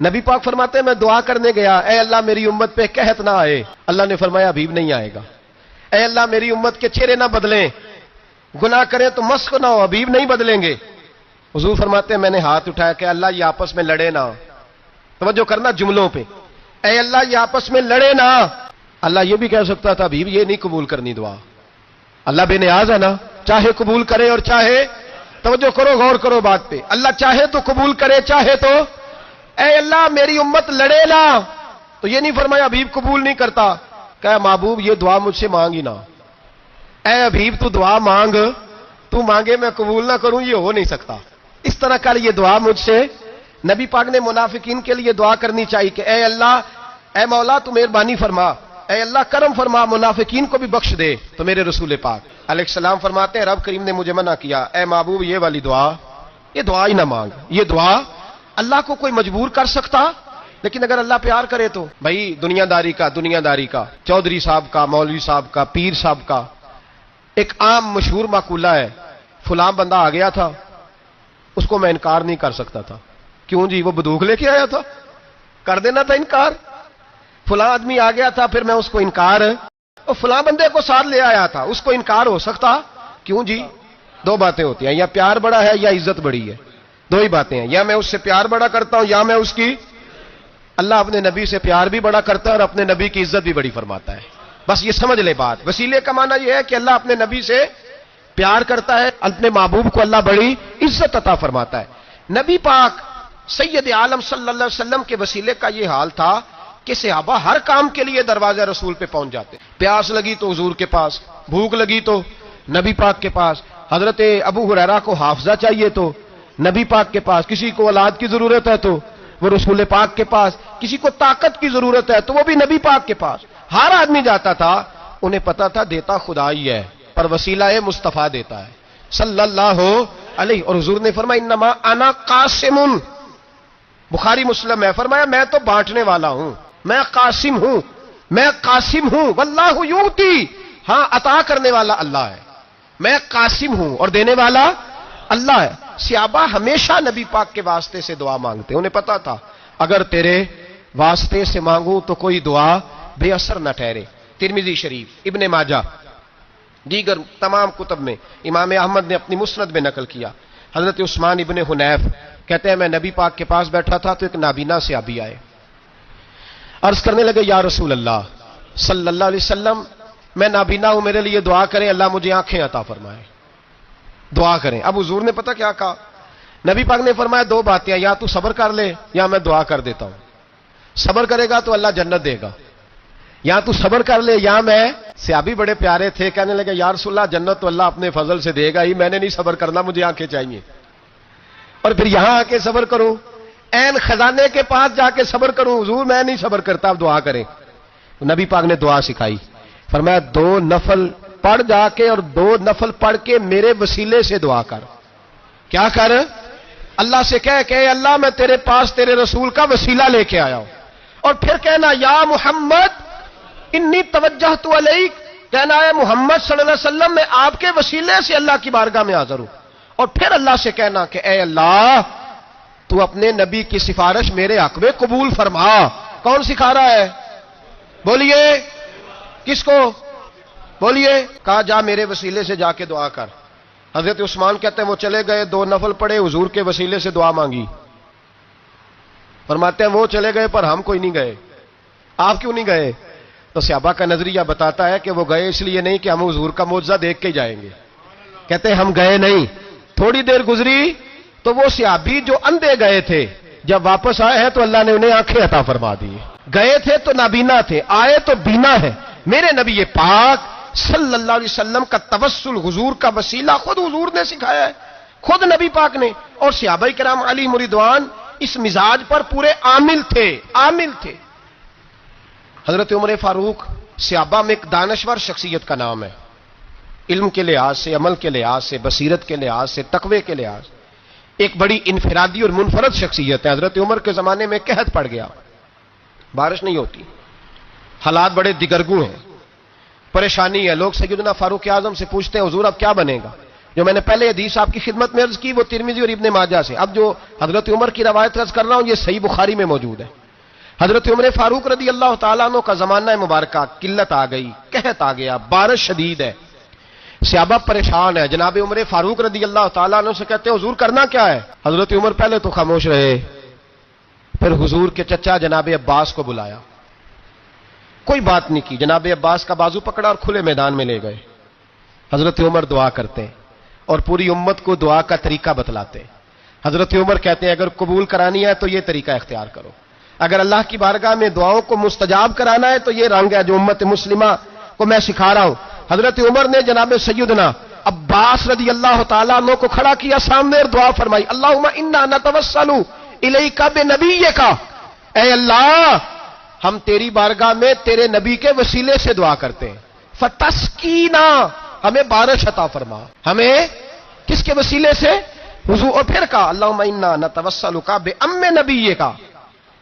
نبی پاک فرماتے ہیں میں دعا کرنے گیا، اے اللہ میری امت پہ قحط نہ آئے، اللہ نے فرمایا ابھی نہیں آئے گا۔ اے اللہ میری امت کے چہرے نہ بدلیں، گناہ کریں تو مسخ نہ ہو، ابھی نہیں بدلیں گے۔ حضور فرماتے ہیں میں نے ہاتھ اٹھایا کہ اللہ یہ آپس میں لڑے نہ، توجہ کرنا جملوں پہ، اے اللہ یہ آپس میں لڑے نہ۔ اللہ یہ بھی کہہ سکتا تھا ابھی یہ نہیں قبول کرنی دعا، اللہ بے نیاز ہے نا، چاہے قبول کرے اور چاہے، توجہ کرو غور کرو بات پہ، اللہ چاہے تو قبول کرے چاہے تو، اے اللہ میری امت لڑے نہ، تو یہ نہیں فرمایا حبیب قبول نہیں کرتا، کہ محبوب یہ دعا مجھ سے مانگی نہ، اے حبیب تو دعا مانگ، تو مانگے میں قبول نہ کروں یہ ہو نہیں سکتا، اس طرح کر یہ دعا مجھ سے۔ نبی پاک نے منافقین کے لیے دعا کرنی چاہیے کہ اے اللہ، اے مولا تو مہربانی فرما، اے اللہ کرم فرما، منافقین کو بھی بخش دے۔ تو میرے رسول پاک علیہ السلام فرماتے ہیں رب کریم نے مجھے منع کیا، اے محبوب یہ والی دعا، یہ دعا ہی نہ مانگ، یہ دعا اللہ کو کوئی مجبور کر سکتا، لیکن اگر اللہ پیار کرے تو بھائی دنیا داری کا چودھری صاحب کا، مولوی صاحب کا، پیر صاحب کا ایک عام مشہور مقولہ ہے، فلاں بندہ آ گیا تھا اس کو میں انکار نہیں کر سکتا تھا، کیوں جی وہ بندوق لے کے آیا تھا، کر دینا تھا انکار، فلاں آدمی آ گیا تھا پھر میں اس کو انکار، اور فلاں بندے کو ساتھ لے آیا تھا اس کو انکار ہو سکتا، کیوں جی؟ دو باتیں ہوتی ہیں، یا پیار بڑا ہے یا عزت بڑی ہے، دو ہی باتیں ہیں، یا میں اس سے پیار بڑا کرتا ہوں یا میں اس کی، اللہ اپنے نبی سے پیار بھی بڑا کرتا ہے اور اپنے نبی کی عزت بھی بڑی فرماتا ہے، بس یہ سمجھ لے بات۔ وسیلے کا معنی یہ ہے کہ اللہ اپنے نبی سے پیار کرتا ہے، اپنے محبوب کو اللہ بڑی عزت عطا فرماتا ہے۔ نبی پاک سید عالم صلی اللہ علیہ وسلم کے وسیلے کا یہ حال تھا کہ صحابہ ہر کام کے لیے دروازہ رسول پہ پہنچ جاتے، پیاس لگی تو حضور کے پاس، بھوک لگی تو نبی پاک کے پاس، حضرت ابو ہریرہ کو حافظہ چاہیے تو نبی پاک کے پاس، کسی کو اولاد کی ضرورت ہے تو وہ رسول پاک کے پاس، کسی کو طاقت کی ضرورت ہے تو وہ بھی نبی پاک کے پاس، ہر آدمی جاتا تھا، انہیں پتا تھا دیتا خدا ہی ہے پر وسیلہ مصطفیٰ دیتا ہے صلی اللہ علیہ، اور حضور نے فرمایا انما انا قاسم، بخاری مسلم ہے، فرمایا میں تو بانٹنے والا ہوں، میں قاسم ہوں، میں قاسم ہوں، واللہ یؤتی، ہاں عطا کرنے والا اللہ ہے، میں قاسم ہوں اور دینے والا اللہ ہے۔ صحابہ ہمیشہ نبی پاک کے واسطے سے دعا مانگتے، انہیں پتا تھا اگر تیرے واسطے سے مانگوں تو کوئی دعا بے اثر نہ ٹھہرے۔ ترمذی شریف، ابن ماجہ، دیگر تمام کتب میں، امام احمد نے اپنی مسند میں نقل کیا، حضرت عثمان ابن حنیف کہتے ہیں میں نبی پاک کے پاس بیٹھا تھا تو ایک نابینا صحابی آئے، عرض کرنے لگے یا رسول اللہ صلی اللہ علیہ وسلم میں نابینا ہوں، میرے لیے دعا کریں اللہ مجھے آنکھیں عطا فرمائے، دعا کریں۔ اب حضور نے پتہ کیا کہا، نبی پاک نے فرمایا دو باتیں، یا تو صبر کر لے یا میں دعا کر دیتا ہوں، صبر کرے گا تو اللہ جنت دے گا، یا تو صبر کر لے یا میں۔ صحابی بڑے پیارے تھے، کہنے لگے یا رسول اللہ جنت تو اللہ اپنے فضل سے دے گا ہی، میں نے نہیں صبر کرنا، مجھے آنکھیں چاہیے، اور پھر یہاں آ کے صبر کروں، این خزانے کے پاس جا کے صبر کروں، حضور میں نہیں صبر کرتا، اب دعا کریں۔ نبی پاک نے دعا سکھائی، فرمایا دو نفل پڑھ جا کے اور دو نفل پڑھ کے میرے وسیلے سے دعا کر، کیا کر؟ اللہ سے کہہ کہ اللہ میں تیرے پاس تیرے رسول کا وسیلہ لے کے آیا ہوں، اور پھر کہنا یا محمد انی توجہت علیک، کہنا ہے محمد صلی اللہ علیہ وسلم میں آپ کے وسیلے سے اللہ کی بارگاہ میں حاضر ہوں، اور پھر اللہ سے کہنا کہ اے اللہ تو اپنے نبی کی سفارش میرے حق میں قبول فرما۔ کون سکھا رہا ہے؟ بولیے کس کو؟ بولیے۔ کہا جا میرے وسیلے سے جا کے دعا کر۔ حضرت عثمان کہتے ہیں وہ چلے گئے، دو نفل پڑھے، حضور کے وسیلے سے دعا مانگی، فرماتے ہیں وہ چلے گئے پر ہم کوئی نہیں گئے۔ آپ کیوں نہیں گئے؟ تو صحابہ کا نظریہ بتاتا ہے کہ وہ گئے اس لیے نہیں کہ ہم حضور کا معجزہ دیکھ کے جائیں گے، کہتے ہیں ہم گئے نہیں، تھوڑی دیر گزری تو وہ صحابی جو اندھے گئے تھے جب واپس آئے ہیں تو اللہ نے انہیں آنکھیں عطا فرما دی، گئے تھے تو نابینا تھے، آئے تو بینا ہے۔ میرے نبی پاک صلی اللہ علیہ وسلم کا توسل، حضور کا وسیلہ خود حضور نے سکھایا ہے، خود نبی پاک نے، اور صحابہ کرام علیہم رضوان اس مزاج پر پورے عامل تھے۔ حضرت عمر فاروق صحابہ میں ایک دانشور شخصیت کا نام ہے، علم کے لحاظ سے، عمل کے لحاظ سے، بصیرت کے لحاظ سے، تقوی کے لحاظ سے ایک بڑی انفرادی اور منفرد شخصیت ہے۔ حضرت عمر کے زمانے میں قحط پڑ گیا، بارش نہیں ہوتی، حالات بڑے دگرگوں ہیں، پریشانی ہے، لوگ سیدنا فاروق اعظم سے پوچھتے ہیں حضور اب کیا بنے گا؟ جو میں نے پہلے حدیث آپ کی خدمت میں عرض کی وہ ترمذی اور ابن ماجہ سے. اب جو حضرت عمر کی روایت عرض کر رہا ہوں یہ صحیح بخاری میں موجود ہے. حضرت عمر فاروق رضی اللہ تعالیٰ عنہ کا زمانہ مبارکہ، قلت آ گئی، قحط آ گیا، بارش شدید ہے، صحابہ پریشان ہے. جناب عمر فاروق رضی اللہ تعالیٰ عنہ سے کہتے ہیں حضور کرنا کیا ہے؟ حضرت عمر پہلے تو خاموش رہے، پھر حضور کے چچا جناب عباس کو بلایا، کوئی بات نہیں کی. جناب عباس کا بازو پکڑا اور کھلے میدان میں لے گئے. حضرت عمر دعا کرتے ہیں اور پوری امت کو دعا کا طریقہ بتلاتے ہیں. حضرت عمر کہتے ہیں اگر قبول کرانی ہے تو یہ طریقہ اختیار کرو، اگر اللہ کی بارگاہ میں دعاؤں کو مستجاب کرانا ہے تو یہ رنگ ہے جو امت مسلمہ کو میں سکھا رہا ہوں. حضرت عمر نے جناب سیدنا عباس رضی اللہ تعالیٰ عنہ کو کھڑا کیا سامنے اور دعا فرمائی، اللہم انا نتوسل الیک بنبیک، اے اللہ ہم تیری بارگاہ میں تیرے نبی کے وسیلے سے دعا کرتے ہیں، فتسقینا، ہمیں بارش عطا فرما. ہمیں کس کے وسیلے سے؟ حضور. اور پھر کہا اللہم انا نتوسلک بام نبیک،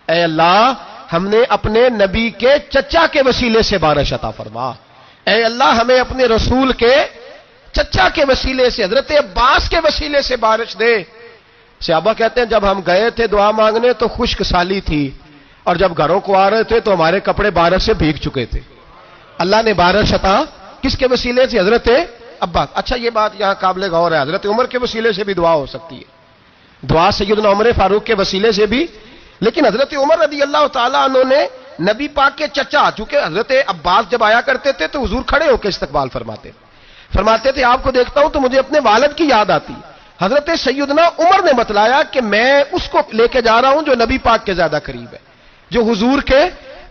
اے اللہ ہم نے اپنے نبی کے چچا کے وسیلے سے بارش عطا فرما. اے اللہ ہمیں اپنے رسول کے چچا کے وسیلے سے، حضرت عباس کے وسیلے سے بارش دے. صحابہ کہتے ہیں جب ہم گئے تھے دعا مانگنے تو خشک سالی تھی، اور جب گھروں کو آ رہے تھے تو ہمارے کپڑے بارش سے بھیگ چکے تھے. اللہ نے بارش عطا کس کے وسیلے سے؟ حضرت عباس. اچھا یہ بات یہاں قابل غور ہے، حضرت عمر کے وسیلے سے بھی دعا ہو سکتی ہے، دعا سیدنا عمر فاروق کے وسیلے سے بھی. لیکن حضرت عمر رضی اللہ تعالیٰ عنہ نے نبی پاک کے چچا، چونکہ حضرت عباس جب آیا کرتے تھے تو حضور کھڑے ہو کے استقبال فرماتے تھے آپ کو دیکھتا ہوں تو مجھے اپنے والد کی یاد آتی. حضرت سیدنا عمر نے بتلایا کہ میں اس کو لے کے جا رہا ہوں جو نبی پاک کے زیادہ قریب ہے، جو حضور کے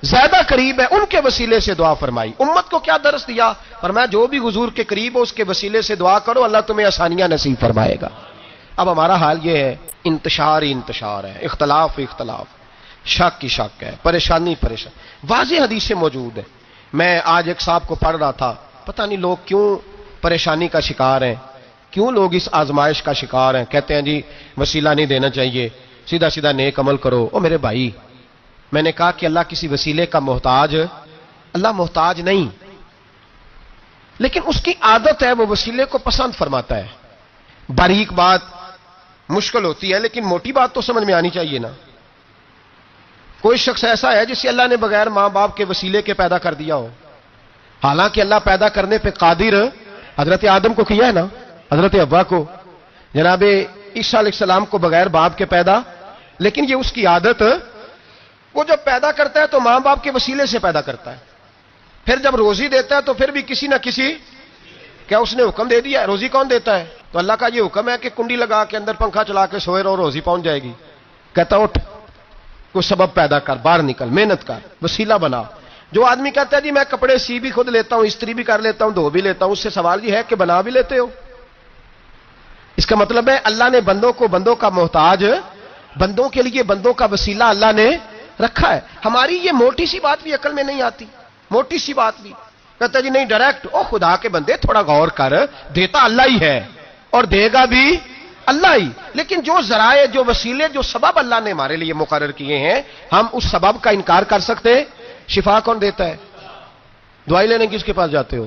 زیادہ قریب ہے، ان کے وسیلے سے دعا فرمائی. امت کو کیا درس دیا؟ فرمایا جو بھی حضور کے قریب ہو اس کے وسیلے سے دعا کرو، اللہ تمہیں آسانیاں نصیب فرمائے گا. اب ہمارا حال یہ ہے، انتشار ہی انتشار ہے، اختلاف ہی اختلاف، شک کی شک ہے، پریشانی پریشان. واضح حدیثیں موجود ہیں. میں آج ایک صاحب کو پڑھ رہا تھا، پتہ نہیں لوگ کیوں پریشانی کا شکار ہیں، کیوں لوگ اس آزمائش کا شکار ہیں. کہتے ہیں جی وسیلہ نہیں دینا چاہیے، سیدھا سیدھا نیک عمل کرو. او میرے بھائی، میں نے کہا کہ اللہ کسی وسیلے کا محتاج، اللہ محتاج نہیں، لیکن اس کی عادت ہے وہ وسیلے کو پسند فرماتا ہے. باریک بات مشکل ہوتی ہے لیکن موٹی بات تو سمجھ میں آنی چاہیے نا. کوئی شخص ایسا ہے جسے اللہ نے بغیر ماں باپ کے وسیلے کے پیدا کر دیا ہو، حالانکہ اللہ پیدا کرنے پہ قادر. حضرت آدم کو کیا ہے نا، حضرت حوا کو، جناب عیسیٰ علیہ السلام کو بغیر باپ کے پیدا، لیکن یہ اس کی عادت، وہ جب پیدا کرتا ہے تو ماں باپ کے وسیلے سے پیدا کرتا ہے. پھر جب روزی دیتا ہے تو پھر بھی کسی نہ کسی، کیا اس نے حکم دے دیا؟ روزی کون دیتا ہے؟ تو اللہ کا یہ حکم ہے کہ کنڈی لگا کے اندر پنکھا چلا کے سوئے رہو، روزی پہنچ جائے گی. کہتا اٹھ، کوئی سبب پیدا کر، باہر نکل، محنت کر، وسیلہ بنا. جو آدمی کہتا ہے جی میں کپڑے سی بھی خود لیتا ہوں، استری بھی کر لیتا ہوں، دھو بھی لیتا ہوں، اس سے سوال یہ ہے کہ بنا بھی لیتے ہو. اس کا مطلب ہے اللہ نے بندوں کو بندوں کا محتاج، بندوں کے لیے بندوں کا وسیلہ اللہ نے رکھا ہے. ہماری یہ موٹی سی بات بھی عقل میں نہیں آتی، موٹی سی بات بھی. کہتا جی نہیں ڈائریکٹ، او خدا کے بندے تھوڑا غور کر، دیتا اللہ ہی ہے اور دے گا بھی اللہ ہی. لیکن جو ذرائع، جو وسیلے، جو سبب اللہ نے ہمارے لیے مقرر کیے ہیں، ہم اس سبب کا انکار کر سکتے ہیں؟ شفا کون دیتا ہے؟ دوائی لینے کس کے پاس جاتے ہو؟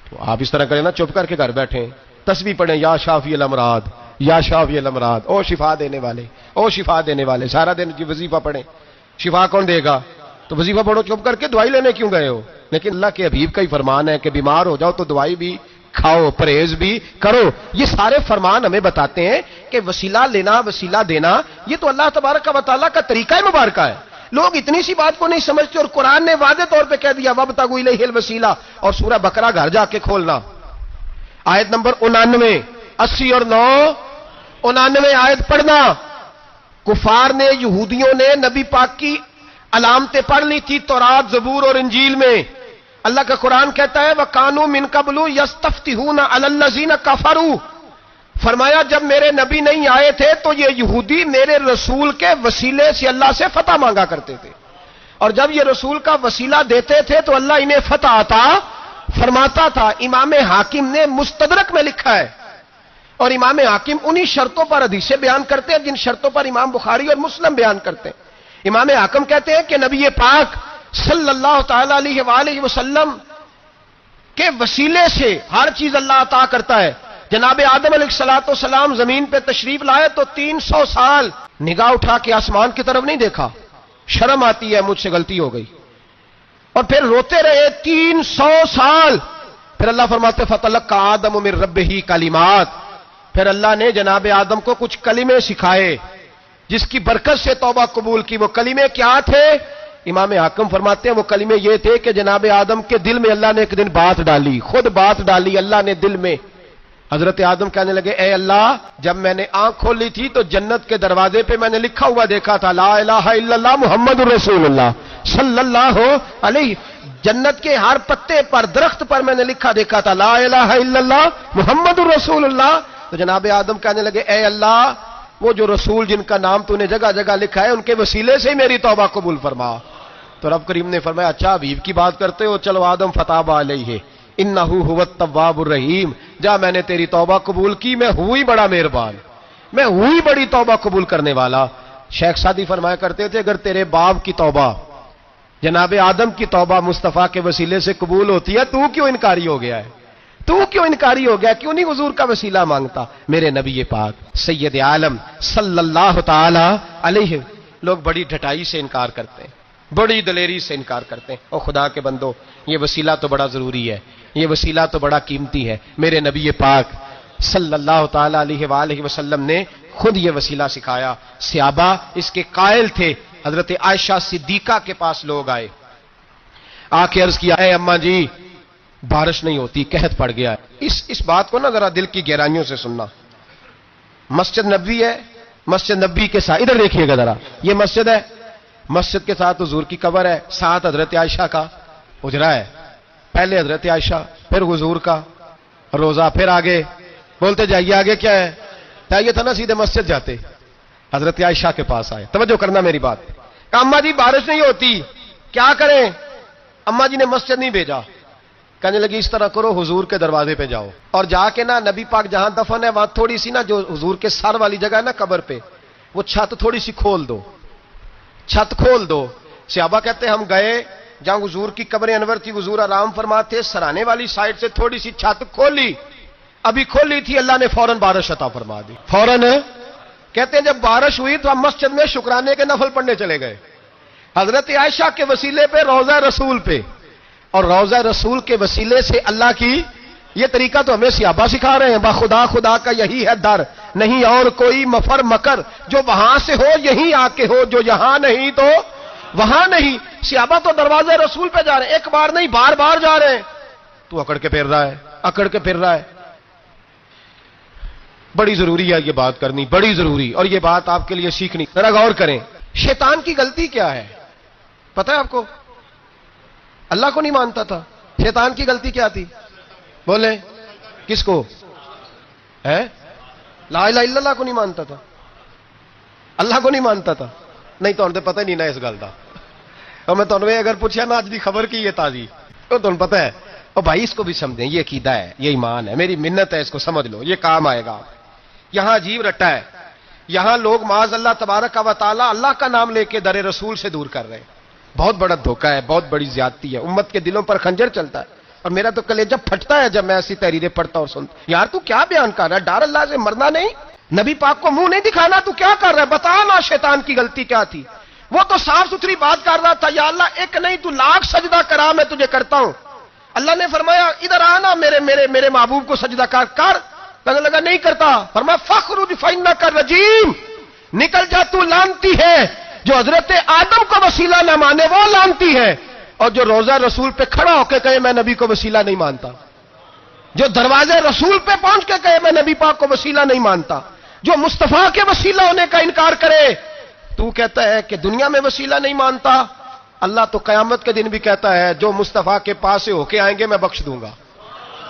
تو آپ اس طرح کریں نا، چپ کر کے گھر بیٹھیں، تسبیح پڑھیں، یا شافی الامراض، یا شافی الامراض، او شفا دینے والے، او شفا دینے والے. سارا دن جی وظیفہ پڑھیں، شفا کون دے گا؟ تو وظیفہ پڑھو چپ کر کے، دوائی لینے کیوں گئے ہو؟ لیکن اللہ کے حبیب کا ہی فرمان ہے کہ بیمار ہو جاؤ تو دوائی بھی کھاؤ، پرہیز بھی کرو. یہ سارے فرمان ہمیں بتاتے ہیں کہ وسیلہ لینا، وسیلہ دینا، یہ تو اللہ تبارک و تعالیٰ کا طریقہ مبارکہ ہے. لوگ اتنی سی بات کو نہیں سمجھتے، اور قرآن نے واضح طور پہ کہہ دیا وابتغوا الیہ الوسیلہ. اور سورہ بقرہ گھر جا کے کھولنا، آیت نمبر 89، 80 اور 9، 89 آیت پڑھنا. کفار نے، یہودیوں نے نبی پاک کی علامتیں پڑھ لی تھی تورات، زبور اور انجیل میں. اللہ کا قرآن کہتا ہے وَكَانُوا مِن قَبْلُ يَسْتَفْتِحُونَ عَلَى الَّذِينَ كَفَرُوا. فرمایا جب میرے نبی نہیں آئے تھے تو یہ یہودی میرے رسول کے وسیلے سے اللہ سے فتح مانگا کرتے تھے، اور جب یہ رسول کا وسیلہ دیتے تھے تو اللہ انہیں فتح عطا فرماتا تھا. امام حاکم نے مستدرک میں لکھا ہے، اور امام حاکم انہی شرطوں پر حدیثیں بیان کرتے ہیں جن شرطوں پر امام بخاری اور مسلم بیان کرتے ہیں. امام حاکم کہتے ہیں کہ نبی پاک صلی اللہ تعالی علیہ وآلہ وسلم کے وسیلے سے ہر چیز اللہ عطا کرتا ہے. جناب آدم علیہ السلام زمین پہ تشریف لائے تو 300 سال نگاہ اٹھا کے آسمان کی طرف نہیں دیکھا، شرم آتی ہے مجھ سے غلطی ہو گئی، اور پھر روتے رہے 300 سال. پھر اللہ فرماتے فَتَلَقَّى آدَمُ مِن رَبِّهِ کلمات، پھر اللہ نے جناب آدم کو کچھ کلمے سکھائے جس کی برکت سے توبہ قبول کی. وہ کلمے کیا تھے؟ امام حاکم فرماتے ہیں وہ کلمے یہ تھے کہ جناب آدم کے دل میں اللہ نے ایک دن بات ڈالی، خود بات ڈالی اللہ نے دل میں. حضرت آدم کہنے لگے اے اللہ، جب میں نے آنکھ کھولی تھی تو جنت کے دروازے پہ میں نے لکھا ہوا دیکھا تھا لا الہ الا اللہ محمد الرسول اللہ صلی اللہ علیہ. جنت کے ہر پتے پر، درخت پر میں نے لکھا دیکھا تھا لا الہ الا اللہ محمد الرسول اللہ. تو جناب آدم کہنے لگے اے اللہ، وہ جو رسول جن کا نام تو نے جگہ جگہ لکھا ہے ان کے وسیلے سے میری توبہ قبول فرما. تو رب کریم نے فرمایا اچھا حبیب کی بات کرتے ہو، چلو آدم فتاب علیہ انہ هو التواب الرحیم، جا میں نے تیری توبہ قبول کی، میں ہوئی بڑا مہربان، میں ہوئی بڑی توبہ قبول کرنے والا. شیخ سعدی فرمایا کرتے تھے اگر تیرے باپ کی توبہ، جناب آدم کی توبہ مصطفیٰ کے وسیلے سے قبول ہوتی ہے، تو کیوں انکاری ہو گیا ہے؟ تو کیوں انکاری ہو گیا؟ کیوں نہیں حضور کا وسیلہ مانگتا؟ میرے نبی پاک سید عالم صلی اللہ تعالی علیہ. لوگ بڑی ڈھٹائی سے انکار کرتے ہیں، بڑی دلیری سے انکار کرتے ہیں. او خدا کے بندو، یہ وسیلہ تو بڑا ضروری ہے، یہ وسیلہ تو بڑا قیمتی ہے. میرے نبی پاک صلی اللہ تعالی علیہ وآلہ وسلم نے خود یہ وسیلہ سکھایا. صحابہ اس کے قائل تھے. حضرت عائشہ صدیقہ کے پاس لوگ آئے، آ کے عرض کیا اے اماں جی بارش نہیں ہوتی، قحط پڑ گیا ہے. اس بات کو نا ذرا دل کی گہرائیوں سے سننا. مسجد نبوی ہے، مسجد نبوی کے ساتھ ادھر دیکھیے گا ذرا، یہ مسجد ہے، مسجد کے ساتھ حضور کی قبر ہے، ساتھ حضرت عائشہ کا حجرہ ہے. پہلے حضرت عائشہ، پھر حضور کا روزہ، پھر آگے بولتے جائیے آگے کیا ہے. چاہیے تھا نا سیدھے مسجد جاتے. حضرت عائشہ کے پاس آئے، توجہ کرنا میری بات. اماں جی بارش نہیں ہوتی، کیا کریں؟ اماں جی نے مسجد نہیں بھیجا، کہنے لگی اس طرح کرو حضور کے دروازے پہ جاؤ اور جا کے نا نبی پاک جہاں دفن ہے وہاں تھوڑی سی نا جو حضور کے سر والی جگہ ہے نا قبر پہ، وہ چھت تھوڑی سی کھول دو، چھت کھول دو. صحابہ کہتے ہم گئے جہاں حضور کی قبر انور تھی، حضور آرام فرماتے، سرانے والی سائڈ سے تھوڑی سی چھت کھولی، ابھی کھولی تھی اللہ نے فوراً بارش عطا فرما دی. فوراً کہتے ہیں جب بارش ہوئی تو ہم مسجد میں شکرانے کے نفل پڑھنے چلے گئے، حضرت عائشہ کے وسیلے پہ، روضہ رسول پہ. اور روضہ رسول کے وسیلے سے اللہ کی یہ طریقہ تو ہمیں صحابہ سکھا رہے ہیں. باخدا خدا کا یہی ہے در، نہیں اور کوئی مفر مکر، جو وہاں سے ہو یہیں آ کے ہو، جو یہاں نہیں تو وہاں نہیں. صحابہ تو دروازے رسول پہ جا رہے ہیں، ایک بار نہیں بار بار جا رہے ہیں. تو اکڑ کے پھر رہا ہے، اکڑ کے پھر رہا ہے. بڑی ضروری ہے یہ بات کرنی، بڑی ضروری، اور یہ بات آپ کے لیے سیکھنی. ذرا غور کریں، شیطان کی غلطی کیا ہے پتہ ہے آپ کو؟ اللہ کو نہیں مانتا تھا. شیطان کی غلطی کیا تھی؟ بولے کس کو؟ ہے لا الہ الا اللہ کو نہیں مانتا تھا، اللہ کو نہیں مانتا تھا. نہیں تو پتہ نہیں نا اس گل کا. اور میں تمہیں اگر پوچھا نا آج دی خبر کی یہ تازی، تو تمہیں پتہ ہے. اور بھائی اس کو بھی سمجھیں، یہ عقیدہ ہے، یہ ایمان ہے، میری منت ہے، اس کو سمجھ لو، یہ کام آئے گا. یہاں عجیب رٹا ہے، یہاں لوگ معاذ اللہ تبارک و تعالی اللہ کا نام لے کے در رسول سے دور کر رہے ہیں. بہت بڑا دھوکہ ہے، بہت بڑی زیادتی ہے، امت کے دلوں پر خنجر چلتا ہے. اور میرا تو کلیجہ پھٹتا ہے جب میں ایسی تحریریں پڑھتا اور سنتا. یار تو کیا بیان کر رہا ہے؟ ڈر اللہ سے مرنا نہیں، نبی پاک کو منہ نہیں دکھانا، تو کیا کر رہا ہے؟ بتا نا شیطان کی غلطی کیا تھی. وہ تو صاف ستھری بات کر رہا تھا، یا اللہ ایک نہیں تو لاکھ سجدہ کرا میں تجھے کرتا ہوں. اللہ نے فرمایا ادھر آنا، میرے محبوب کو سجدہ کر. کہنے لگا نہیں کرتا. فرمایا فخرج فإنک رجیم، نکل جا تو لعنتی ہے. جو حضرت آدم کو وسیلہ نہ مانے وہ لعنتی ہے، اور جو روضہ رسول پہ کھڑا ہو کے کہے میں نبی کو وسیلہ نہیں مانتا، جو دروازے رسول پہ پہنچ کے کہے میں نبی پاک کو وسیلہ نہیں مانتا، جو مصطفیٰ کے وسیلہ ہونے کا انکار کرے، تو کہتا ہے کہ دنیا میں وسیلہ نہیں مانتا. اللہ تو قیامت کے دن بھی کہتا ہے جو مصطفیٰ کے پاس سے ہو کے آئیں گے میں بخش دوں گا.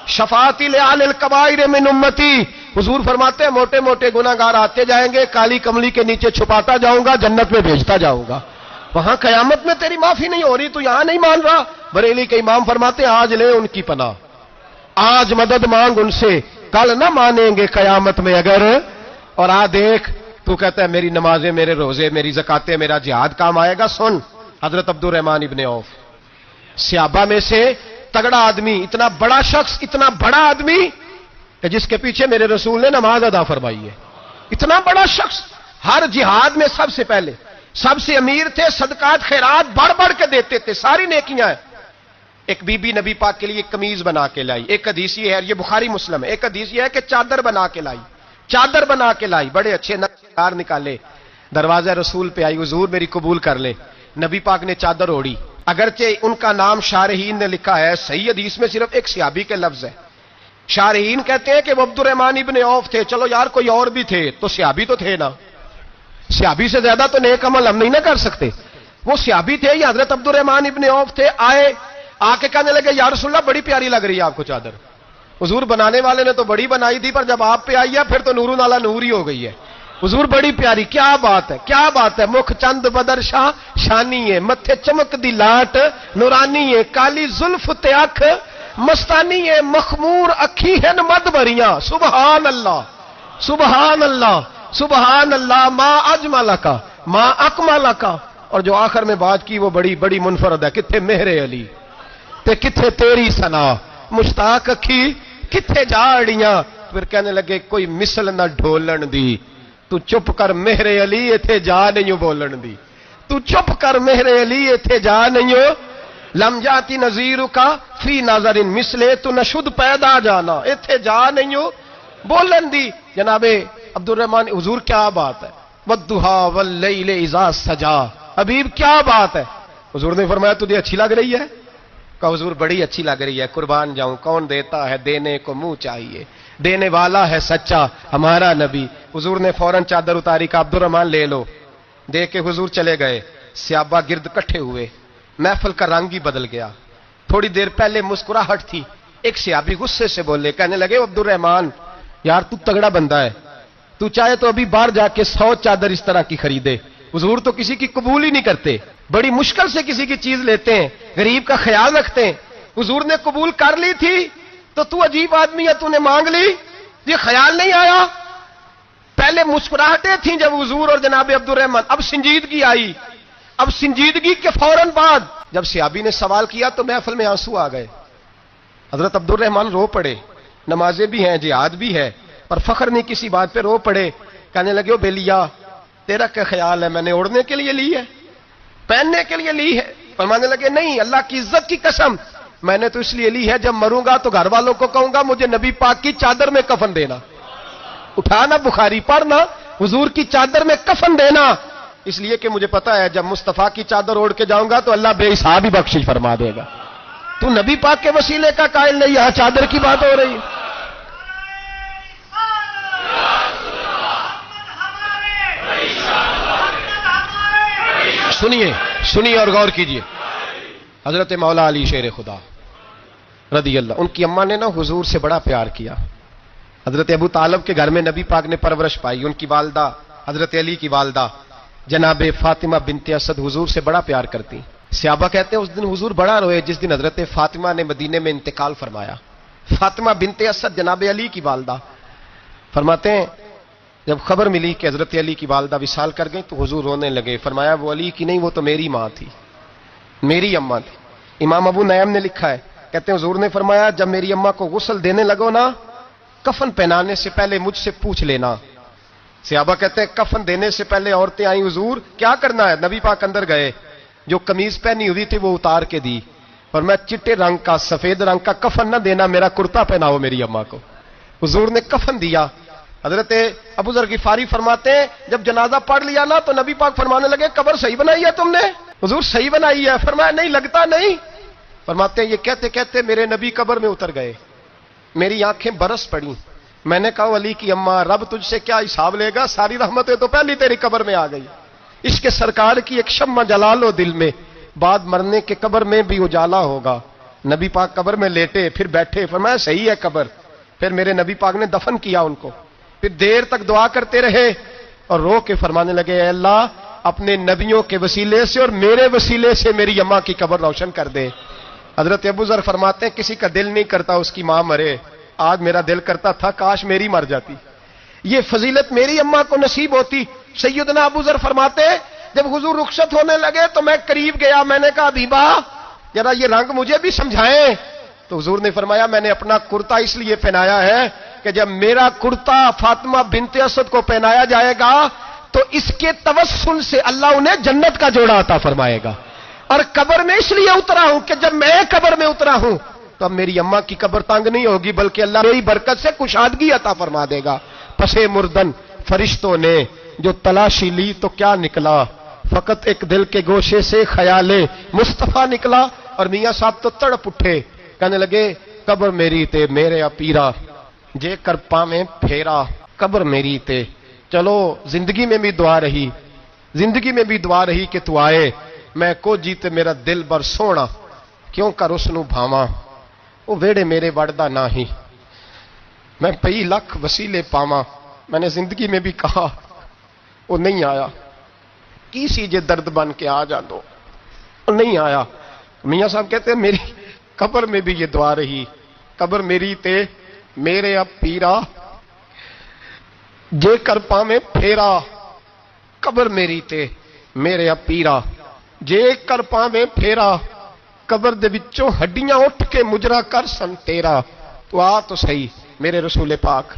شفاعتی لآل الکبائر من امتی، حضور فرماتے ہیں موٹے موٹے گناہگار آتے جائیں گے، کالی کملی کے نیچے چھپاتا جاؤں گا، جنت میں بھیجتا جاؤں گا. وہاں قیامت میں تیری معافی نہیں ہو رہی، تو یہاں نہیں مان رہا. بریلی کے امام فرماتے ہیں آج لے ان کی پناہ، آج مدد مانگ ان سے، کل نہ مانیں گے قیامت میں اگر. اور دیکھ تو کہتا ہے میری نمازیں، میرے روزے، میری زکاتیں، میرا جہاد کام آئے گا. سن حضرت عبد الرحمن ابن عوف صحابہ میں سے تگڑا آدمی، اتنا بڑا شخص، اتنا بڑا آدمی، کہ جس کے پیچھے میرے رسول نے نماز ادا فرمائی ہے. اتنا بڑا شخص ہر جہاد میں سب سے پہلے سب سے امیر تھے, صدقات خیرات بڑھ بڑھ کے دیتے تھے, ساری نیکیاں ہیں. ایک بی بی نبی پاک کے لیے قمیض بنا کے لائی. ایک حدیث یہ ہے, یہ بخاری مسلم ہے, ایک حدیث یہ ہے کہ چادر بنا کے لائی, چادر بنا کے لائی, بڑے اچھے نقشار نکالے, دروازہ رسول پہ آئی, حضور میری قبول کر لے. نبی پاک نے چادر اوڑی. اگرچہ ان کا نام شارحین نے لکھا ہے, صحیح حدیث میں صرف ایک صحابی کے لفظ ہے. شارحین کہتے ہیں کہ وہ عبد الرحمن ابن عوف تھے. چلو یار کوئی اور بھی تھے تو صحابی تو تھے نا, صحابی سے زیادہ تو نیک عمل ہم نہیں نہ کر سکتے. وہ صحابی تھے, یہ حضرت عبد الرحمن ابن عوف تھے. آئے, آ کے کہنے لگے یا رسول اللہ بڑی پیاری لگ رہی ہے آپ کو چادر. حضور بنانے والے نے تو بڑی بنائی تھی, پر جب آپ پہ آئی ہے پھر تو نور نالا نور ہی ہو گئی ہے. حضور بڑی پیاری, کیا بات ہے, کیا بات ہے. مکھ چند بدر شاہ شانی ہے, متھے چمک دی لاٹ نورانی ہے, کالی زلف تے اکھ مستانی ہے, مخمور اکھی ہیں مد بریاں. سبحان اللہ سبحان اللہ سبحان اللہ. ما اجمل کا ما اکمل کا. اور جو آخر میں بات کی وہ بڑی بڑی منفرد ہے, کتھے مہر علی تے کتھے تیری ثنا, مشتاق اکھی کتھے جاڑیاں. پھر کہنے لگے کوئی مثل نہ ڈھولن دی, تو چپ کر مہر علی ایتھے جا نہیں بولن دی, تو چپ کر مہر علی ایتھے جا نہیں. لم جاتی نظیر کا فی نظر مثلے, تو نشد پیدا جانا, ایتھے جا نہیں بولن دی. جناب عبد الرحمن, حضور کیا بات ہے. والضحا واللیل اذا سجا, حبیب کیا بات ہے. حضور نے فرمایا تجھے اچھی لگ رہی ہے؟ کہا حضور بڑی اچھی لگ رہی ہے, قربان جاؤں, کون دیتا ہے دینے کو منہ چاہیے, دینے والا ہے سچا ہمارا نبی. حضور نے فوراً چادر اتاری, کا عبد الرحمن لے لو. دے کے حضور چلے گئے. صحابہ گرد کٹھے ہوئے, محفل کا رنگ ہی بدل گیا. تھوڑی دیر پہلے مسکراہٹ تھی. ایک صحابی غصے سے بولے, کہنے لگے عبد الرحمن یار تو تگڑا بندہ ہے, تو چاہے تو ابھی باہر جا کے 100 چادر اس طرح کی خریدے. حضور تو کسی کی قبول ہی نہیں کرتے, بڑی مشکل سے کسی کی چیز لیتے ہیں, غریب کا خیال رکھتے ہیں. حضور نے قبول کر لی تھی تو تو عجیب آدمی ہے, تو نے مانگ لی, یہ خیال نہیں آیا. پہلے مسکراہٹیں تھیں جب حضور اور جناب عبد الرحمن, اب سنجیدگی آئی. اب سنجیدگی کے فوراً بعد جب صحابی نے سوال کیا تو محفل میں آنسو آ گئے. حضرت عبد الرحمن رو پڑے, نمازیں بھی ہیں جہاد بھی ہے, پر فخر نہیں کسی بات پہ, رو پڑے. کہنے لگے او بیلیا تیرا کیا خیال ہے, میں نے اوڑھنے کے لیے لی ہے, پہننے کے لیے لی ہے؟ فرمانے لگے نہیں, اللہ کی عزت کی قسم, میں نے تو اس لیے لی ہے جب مروں گا تو گھر والوں کو کہوں گا مجھے نبی پاک کی چادر میں کفن دینا. اٹھانا بخاری پڑھنا, حضور کی چادر میں کفن دینا, اس لیے کہ مجھے پتا ہے جب مصطفیٰ کی چادر اوڑھ کے جاؤں گا تو اللہ بے حساب ہی بخشش فرما دے گا. تو نبی پاک کے وسیلے کا قائل نہیں, یہاں چادر کی بات ہو رہی ہے. سنیے سنیے اور غور کیجئے. حضرت مولا علی شیر خدا رضی اللہ, ان کی اماں نے نا حضور سے بڑا پیار کیا. حضرت ابو طالب کے گھر میں نبی پاک نے پرورش پائی. ان کی والدہ حضرت علی کی والدہ جناب فاطمہ بنت اسد حضور سے بڑا پیار کرتی. صحابہ کہتے ہیں اس دن حضور بڑا روئے جس دن حضرت فاطمہ نے مدینے میں انتقال فرمایا. فاطمہ بنت اسد جناب علی کی والدہ فرماتے ہیں جب خبر ملی کہ حضرت علی کی والدہ وصال کر گئی تو حضور رونے لگے. فرمایا وہ علی کی نہیں, وہ تو میری ماں تھی, میری اماں تھی. امام ابو نعیم نے لکھا ہے, کہتے ہیں حضور نے فرمایا جب میری اماں کو غسل دینے لگو نا, کفن پہنانے سے پہلے مجھ سے پوچھ لینا. صحابہ کہتے ہیں کفن دینے سے پہلے عورتیں آئیں, حضور کیا کرنا ہے؟ نبی پاک اندر گئے, جو قمیض پہنی ہوئی تھی وہ اتار کے دی. پر میں چٹے رنگ کا سفید رنگ کا کفن نہ دینا, میرا کرتا پہناؤ میری اماں کو. حضور نے کفن دیا. حضرت ابو ذر غفاری فرماتے ہیں جب جنازہ پڑھ لیا نا تو نبی پاک فرمانے لگے قبر صحیح بنائی ہے تم نے؟ حضور صحیح بنائی ہے. فرمایا نہیں لگتا نہیں. فرماتے ہیں یہ کہتے کہتے میرے نبی قبر میں اتر گئے, میری آنکھیں برس پڑی. میں نے کہا علی کی اماں رب تجھ سے کیا حساب لے گا, ساری رحمتیں تو پہلی تیری قبر میں آ گئی. اس کے سرکار کی ایک شمع جلا لو دل میں, بعد مرنے کے قبر میں بھی اجالا ہوگا. نبی پاک قبر میں لیٹے پھر بیٹھے. فرمایا صحیح ہے قبر. پھر میرے نبی پاک نے دفن کیا ان کو. پھر دیر تک دعا کرتے رہے اور رو کے فرمانے لگے اے اللہ اپنے نبیوں کے وسیلے سے اور میرے وسیلے سے میری اماں کی قبر روشن کر دے. حضرت ابو ذر فرماتے ہیں کسی کا دل نہیں کرتا اس کی ماں مرے, آج میرا دل کرتا تھا کاش میری مر جاتی, یہ فضیلت میری اماں کو نصیب ہوتی. سیدنا ابو ذر فرماتے ہیں جب حضور رخصت ہونے لگے تو میں قریب گیا, میں نے کہا حبیبہ ذرا یہ رنگ مجھے بھی سمجھائیں. تو حضور نے فرمایا میں نے اپنا کرتا اس لیے پہنایا ہے کہ جب میرا کرتا فاطمہ بنت اسد کو پہنایا جائے گا تو اس کے توسل سے اللہ انہیں جنت کا جوڑا عطا فرمائے گا. اور قبر میں اس لیے اترا ہوں کہ جب میں قبر میں اترا ہوں تو اب میری اماں کی قبر تنگ نہیں ہوگی بلکہ اللہ میری برکت سے کشادگی عطا فرما دے گا. پسے مردن فرشتوں نے جو تلاشی لی تو کیا نکلا، فقط ایک دل کے گوشے سے خیال مصطفیٰ نکلا. اور میاں صاحب تو تڑپ اٹھے، کہنے لگے قبر میری تے میرے پیرا جے کر پاویں پھیرا، قبر میری تے. چلو زندگی میں بھی دعا رہی، زندگی میں بھی دعا رہی کہ تو آئے، میں کو جیتے میرا دل بر سونا کیوں کر اس نو بھاواں، وہ ویڑے میرے وڑدا نہ ہی، میں پئی لکھ وسیلے پاواں. میں نے زندگی میں بھی کہا وہ نہیں آیا، کی سی جے درد بن کے آ جا دو، وہ نہیں آیا. میاں صاحب کہتے ہیں میری قبر میں بھی یہ دعا رہی، قبر میری تے میرے اب پیرا جے کر پاویں پھیرا، قبر میری تے میرے اب پیرا جے کر پاویں پھیرا، قبر دے وچوں ہڈیاں اٹھ کے مجرا کر سن تیرا. تو آ تو صحیح میرے رسول پاک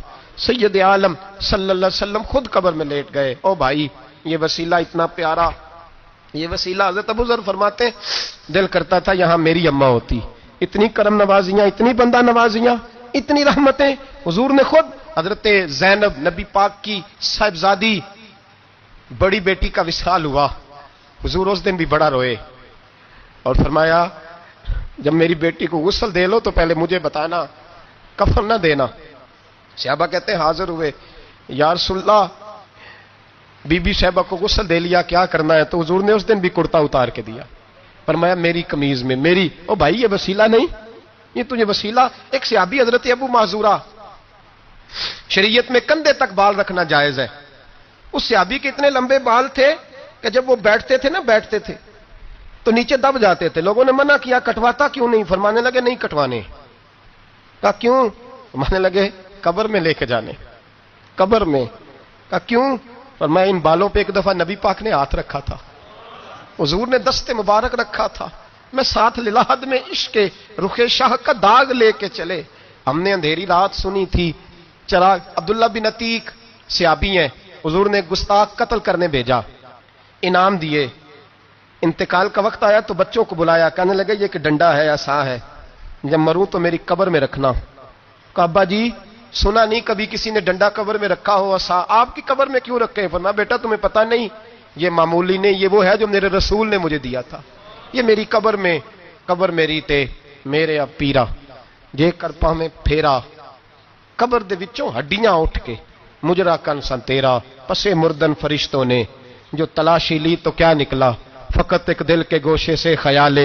سید عالم صلی اللہ علیہ وسلم خود قبر میں لیٹ گئے. او بھائی یہ وسیلہ اتنا پیارا، یہ وسیلہ حضرت ابو ذر فرماتے دل کرتا تھا یہاں میری اماں ہوتی. اتنی کرم نوازیاں، اتنی بندہ نوازیاں، اتنی رحمتیں. حضور نے خود حضرت زینب نبی پاک کی صاحبزادی بڑی بیٹی کا وصال ہوا، حضور اس دن بھی بڑا روئے اور فرمایا جب میری بیٹی کو غسل دے لو تو پہلے مجھے بتانا، کفن نہ دینا. صحابہ کہتے ہیں حاضر ہوئے، یا رسول اللہ بی بی صاحبہ کو غسل دے لیا، کیا کرنا ہے؟ تو حضور نے اس دن بھی کرتا اتار کے دیا، فرمایا میری قمیض میں میری. او بھائی یہ وسیلہ نہیں، یہ تجھے وسیلہ. ایک صحابی حضرت ابو معذورہ، شریعت میں کندھے تک بال رکھنا جائز ہے. اس صحابی کے اتنے لمبے بال تھے کہ جب وہ بیٹھتے تھے تو نیچے دب جاتے تھے. لوگوں نے منع کیا کٹواتا کیوں نہیں؟ فرمانے لگے نہیں کٹوانے. کہا کیوں؟ فرمانے لگے قبر میں لے کے جانے، قبر میں. کہا کیوں؟ فرمایا ان بالوں پہ ایک دفعہ نبی پاک نے ہاتھ رکھا تھا، حضور نے دست مبارک رکھا تھا، میں ساتھ للہد میں عشق رخ شاہ کا داغ لے کے چلے. ہم نے اندھیری رات سنی تھی چراغ. عبداللہ بن عتیق صحابی ہیں، حضور نے گستاخ قتل کرنے بھیجا، انعام دیے. انتقال کا وقت آیا تو بچوں کو بلایا، کہنے لگے یہ کہ ڈنڈا ہے عصا ہے، جب مروں تو میری قبر میں رکھنا. کہا ابا جی سنا نہیں کبھی کسی نے ڈنڈا قبر میں رکھا ہو، عصا آپ کی قبر میں کیوں رکھے؟ فرمایا بیٹا تمہیں پتہ نہیں، یہ معمولی نہیں، یہ وہ ہے جو میرے رسول نے مجھے دیا تھا. یہ میری قبر میں، قبر میری تے میرے اب پیرا جے کر پاویں پھیرا، قبر دے وچوں ہڈیاں اٹھ کے مجرا کن سن تیرا. پسے مردن فرشتوں نے جو تلاشی لی تو کیا نکلا، فقط ایک دل کے گوشے سے خیال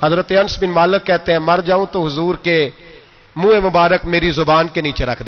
حضرت انس بن مالک کہتے ہیں مر جاؤں تو حضور کے منہ مبارک میری زبان کے نیچے رکھ